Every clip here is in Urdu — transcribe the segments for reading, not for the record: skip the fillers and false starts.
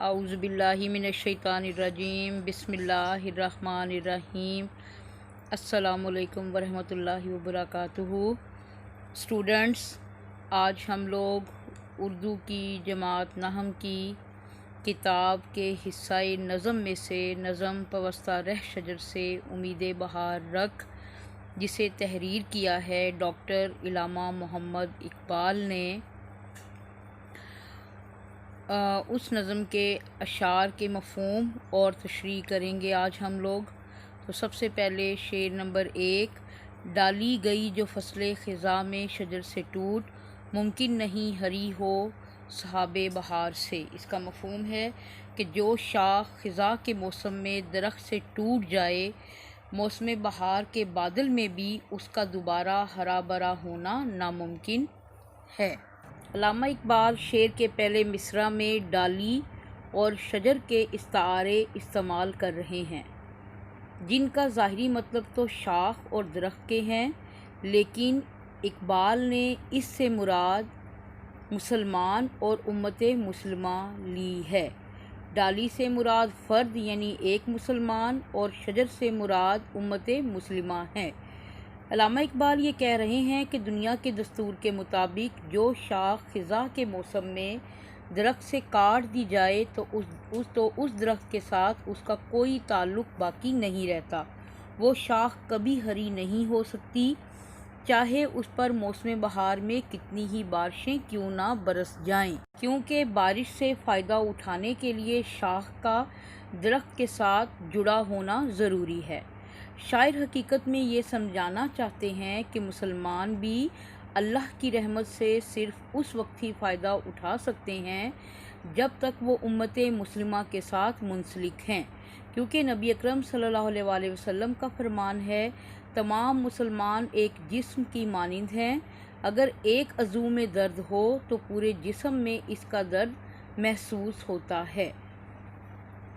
اعوذ باللہ من الشیطان الرجیم بسم اللہ الرحمن الرحیم۔ السلام علیکم ورحمۃ اللہ وبرکاتہ۔ اسٹوڈنٹس، آج ہم لوگ اردو کی جماعت نحم کی کتاب کے حصہ نظم میں سے نظم پوستہ رہ شجر سے امید بہار رکھ، جسے تحریر کیا ہے ڈاکٹر علامہ محمد اقبال نے، اس نظم کے اشعار کے مفہوم اور تشریح کریں گے آج ہم لوگ۔ تو سب سے پہلے شعر نمبر 1، ڈالی گئی جو فصل خزاں میں شجر سے ٹوٹ، ممکن نہیں ہری ہو صحاب بہار سے۔ اس کا مفہوم ہے کہ جو شاخ خزاں کے موسم میں درخت سے ٹوٹ جائے، موسم بہار کے بادل میں بھی اس کا دوبارہ ہرا بھرا ہونا ناممکن ہے۔ علامہ اقبال شعر کے پہلے مصرع میں ڈالی اور شجر کے استعارے استعمال کر رہے ہیں، جن کا ظاہری مطلب تو شاخ اور درخت کے ہیں، لیکن اقبال نے اس سے مراد مسلمان اور امت مسلمہ لی ہے۔ ڈالی سے مراد فرد یعنی ایک مسلمان اور شجر سے مراد امت مسلمہ ہے۔ علامہ اقبال یہ کہہ رہے ہیں کہ دنیا کے دستور کے مطابق جو شاخ خزاں کے موسم میں درخت سے کاٹ دی جائے تو اس درخت کے ساتھ اس کا کوئی تعلق باقی نہیں رہتا۔ وہ شاخ کبھی ہری نہیں ہو سکتی، چاہے اس پر موسم بہار میں کتنی ہی بارشیں کیوں نہ برس جائیں، کیونکہ بارش سے فائدہ اٹھانے کے لیے شاخ کا درخت کے ساتھ جڑا ہونا ضروری ہے۔ شاعر حقیقت میں یہ سمجھانا چاہتے ہیں کہ مسلمان بھی اللہ کی رحمت سے صرف اس وقت ہی فائدہ اٹھا سکتے ہیں جب تک وہ امت مسلمہ کے ساتھ منسلک ہیں، کیونکہ نبی اکرم صلی اللہ علیہ وآلہ وسلم کا فرمان ہے، تمام مسلمان ایک جسم کی مانند ہیں، اگر ایک عضو میں درد ہو تو پورے جسم میں اس کا درد محسوس ہوتا ہے۔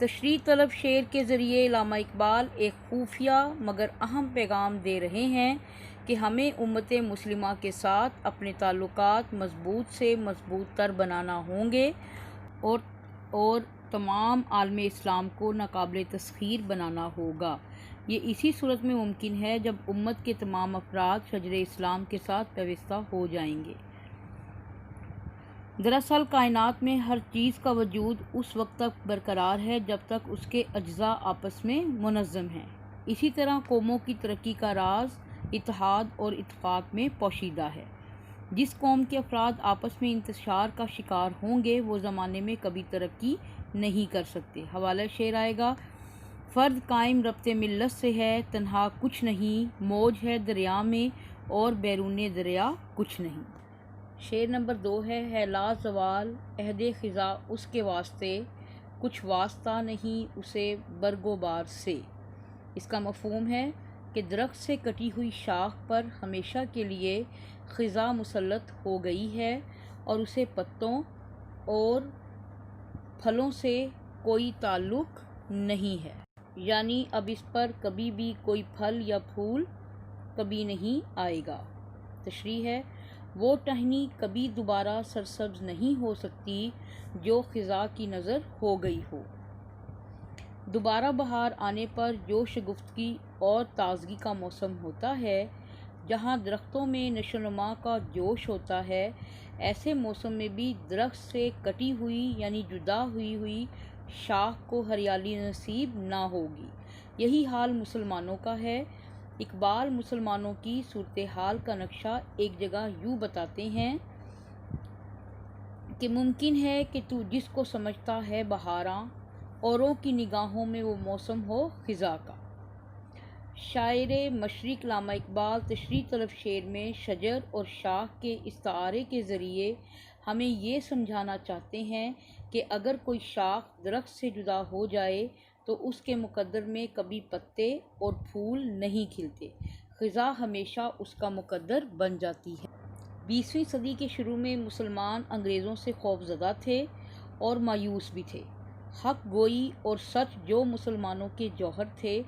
تشریح طلب شعر کے ذریعے علامہ اقبال ایک خفیہ مگر اہم پیغام دے رہے ہیں کہ ہمیں امت مسلمہ کے ساتھ اپنے تعلقات مضبوط سے مضبوط تر بنانا ہوں گے اور تمام عالم اسلام کو ناقابل تسخیر بنانا ہوگا۔ یہ اسی صورت میں ممکن ہے جب امت کے تمام افراد شجر اسلام کے ساتھ پیوستہ ہو جائیں گے۔ دراصل کائنات میں ہر چیز کا وجود اس وقت تک برقرار ہے جب تک اس کے اجزاء آپس میں منظم ہیں۔ اسی طرح قوموں کی ترقی کا راز اتحاد اور اتفاق میں پوشیدہ ہے۔ جس قوم کے افراد آپس میں انتشار کا شکار ہوں گے وہ زمانے میں کبھی ترقی نہیں کر سکتے۔ حوالہ شعر آئے گا، فرد قائم ربط ملت سے ہے، تنہا کچھ نہیں، موج ہے دریا میں اور بیرون دریا کچھ نہیں۔ شعر نمبر 2 ہے لا زوال عہد خزاں اس کے واسطے، کچھ واسطہ نہیں اسے برگ و بار سے۔ اس کا مفہوم ہے کہ درخت سے کٹی ہوئی شاخ پر ہمیشہ کے لیے خزاں مسلط ہو گئی ہے اور اسے پتوں اور پھلوں سے کوئی تعلق نہیں ہے، یعنی اب اس پر کبھی بھی کوئی پھل یا پھول کبھی نہیں آئے گا۔ تشریح ہے، وہ ٹہنی کبھی دوبارہ سرسبز نہیں ہو سکتی جو خزاں کی نظر ہو گئی ہو۔ دوبارہ بہار آنے پر جو شگفتگی اور تازگی کا موسم ہوتا ہے، جہاں درختوں میں نشو و نما کا جوش ہوتا ہے، ایسے موسم میں بھی درخت سے کٹی ہوئی یعنی جدا ہوئی شاخ کو ہریالی نصیب نہ ہوگی۔ یہی حال مسلمانوں کا ہے۔ اقبال مسلمانوں کی صورتحال کا نقشہ ایک جگہ یوں بتاتے ہیں کہ ممکن ہے کہ تو جس کو سمجھتا ہے بہاراں، اوروں کی نگاہوں میں وہ موسم ہو خزاں کا۔ شاعر مشرق علامہ اقبال تشریح طلب شعر میں شجر اور شاخ کے استعارے کے ذریعے ہمیں یہ سمجھانا چاہتے ہیں کہ اگر کوئی شاخ درخت سے جدا ہو جائے تو اس کے مقدر میں کبھی پتے اور پھول نہیں کھلتے، خزاں ہمیشہ اس کا مقدر بن جاتی ہے۔ 20ویں صدی کے شروع میں مسلمان انگریزوں سے خوف زدہ تھے اور مایوس بھی تھے۔ حق گوئی اور سچ جو مسلمانوں کے جوہر تھے،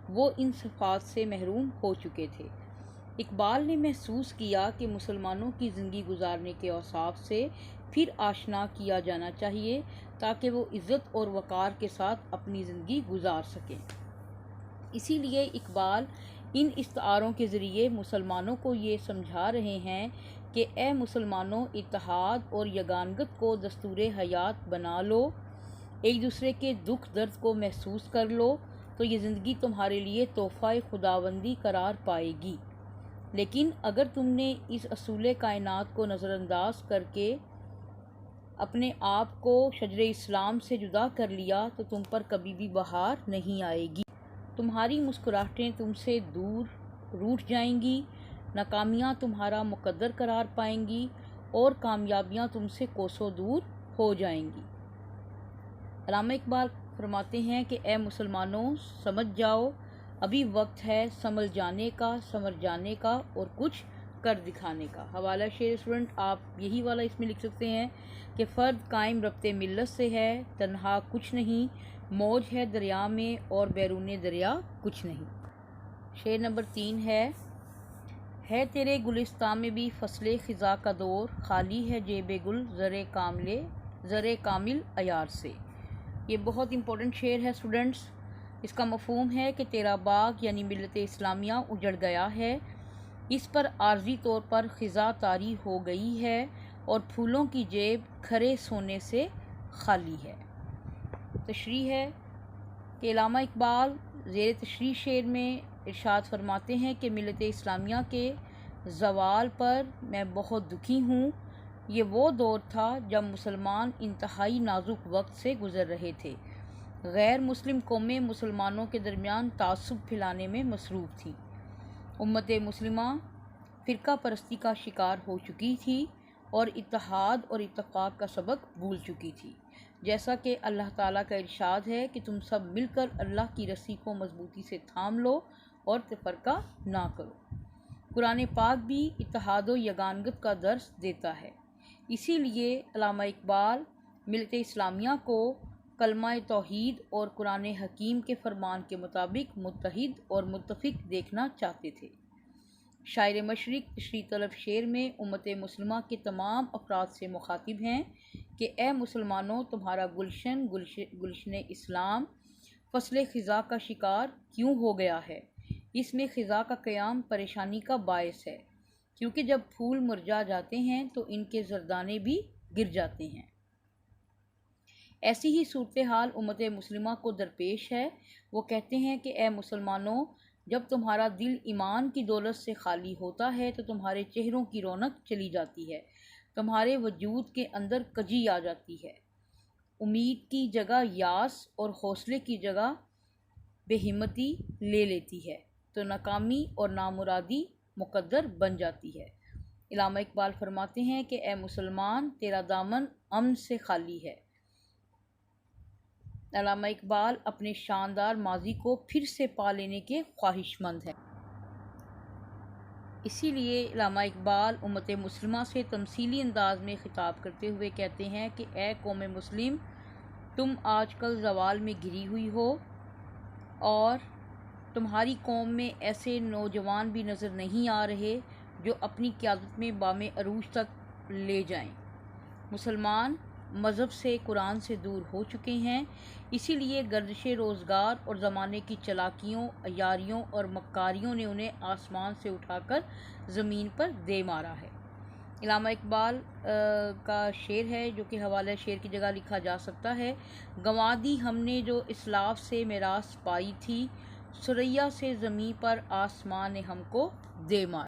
وہ ان صفات سے محروم ہو چکے تھے۔ اقبال نے محسوس کیا کہ مسلمانوں کی زندگی گزارنے کے اوصاف سے پھر آشنا کیا جانا چاہیے تاکہ وہ عزت اور وقار کے ساتھ اپنی زندگی گزار سکیں۔ اسی لیے اقبال ان استعاروں کے ذریعے مسلمانوں کو یہ سمجھا رہے ہیں کہ اے مسلمانوں، اتحاد اور یگانگت کو دستور حیات بنا لو، ایک دوسرے کے دکھ درد کو محسوس کر لو، تو یہ زندگی تمہارے لیے تحفہ خداوندی قرار پائے گی۔ لیکن اگر تم نے اس اصول کائنات کو نظر انداز کر کے اپنے آپ کو شجر اسلام سے جدا کر لیا تو تم پر کبھی بھی بہار نہیں آئے گی، تمہاری مسکراہٹیں تم سے دور روٹھ جائیں گی، ناکامیاں تمہارا مقدر قرار پائیں گی اور کامیابیاں تم سے کوسوں دور ہو جائیں گی۔ علامہ اقبال فرماتے ہیں کہ اے مسلمانوں، سمجھ جاؤ، ابھی وقت ہے سنبھل جانے کا، سنور جانے کا اور کچھ کر دکھانے کا۔ حوالہ شعر اسٹوڈنٹ آپ یہی والا اس میں لکھ سکتے ہیں کہ فرد قائم ربط ملت سے ہے، تنہا کچھ نہیں، موج ہے دریا میں اور بیرون دریا کچھ نہیں۔ شعر نمبر 3 ہے تیرے گلستاں میں بھی فصل خزاں کا دور، خالی ہے جیب گل زر کامل عیار سے۔ یہ بہت امپورٹنٹ شعر ہے اسٹوڈنٹس۔ اس کا مفہوم ہے کہ تیرا باغ یعنی ملت اسلامیہ اجڑ گیا ہے، اس پر عارضی طور پر خزاں طاری ہو گئی ہے اور پھولوں کی جیب کھرے سونے سے خالی ہے۔ تشریح ہے کہ علامہ اقبال زیر تشریح شعر میں ارشاد فرماتے ہیں کہ ملت اسلامیہ کے زوال پر میں بہت دکھی ہوں۔ یہ وہ دور تھا جب مسلمان انتہائی نازک وقت سے گزر رہے تھے۔ غیر مسلم قومیں مسلمانوں کے درمیان تعصب پھیلانے میں مصروف تھیں۔ امت مسلمہ فرقہ پرستی کا شکار ہو چکی تھی اور اتحاد اور اتفاق کا سبق بھول چکی تھی، جیسا کہ اللہ تعالیٰ کا ارشاد ہے کہ تم سب مل کر اللہ کی رسی کو مضبوطی سے تھام لو اور تفرقہ نہ کرو۔ قرآن پاک بھی اتحاد و یگانگت کا درس دیتا ہے۔ اسی لیے علامہ اقبال ملت اسلامیہ کو کلمہ توحید اور قرآن حکیم کے فرمان کے مطابق متحد اور متفق دیکھنا چاہتے تھے۔ شاعر مشرق تشریح طلب شعر میں امت مسلمہ کے تمام افراد سے مخاطب ہیں کہ اے مسلمانوں، تمہارا گلشن اسلام فصل خزاں کا شکار کیوں ہو گیا ہے؟ اس میں خزاں کا قیام پریشانی کا باعث ہے، کیونکہ جب پھول مرجھا جاتے ہیں تو ان کے زردانے بھی گر جاتے ہیں۔ ایسی ہی صورتحال امت مسلمہ کو درپیش ہے۔ وہ کہتے ہیں کہ اے مسلمانوں، جب تمہارا دل ایمان کی دولت سے خالی ہوتا ہے تو تمہارے چہروں کی رونق چلی جاتی ہے، تمہارے وجود کے اندر کجی آ جاتی ہے، امید کی جگہ یاس اور حوصلے کی جگہ بے ہمتی لے لیتی ہے، تو ناکامی اور نامرادی مقدر بن جاتی ہے۔ علامہ اقبال فرماتے ہیں کہ اے مسلمان، تیرا دامن امن سے خالی ہے۔ علامہ اقبال اپنے شاندار ماضی کو پھر سے پا لینے کے خواہش مند ہیں۔ اسی لیے علامہ اقبال امت مسلمہ سے تمثیلی انداز میں خطاب کرتے ہوئے کہتے ہیں کہ اے قوم مسلم، تم آج کل زوال میں گری ہوئی ہو اور تمہاری قوم میں ایسے نوجوان بھی نظر نہیں آ رہے جو اپنی قیادت میں بام عروج تک لے جائیں۔ مسلمان مذہب سے، قرآن سے دور ہو چکے ہیں، اسی لیے گردش روزگار اور زمانے کی چلاکیوں، عیاریوں اور مکاریوں نے انہیں آسمان سے اٹھا کر زمین پر دے مارا ہے۔ علامہ اقبال کا شعر ہے جو کہ حوالہ شعر کی جگہ لکھا جا سکتا ہے: گنوا دی ہم نے جو اسلاف سے میراث پائی تھی، ثریا سے زمیں پر آسمان نے ہم کو دے مارا۔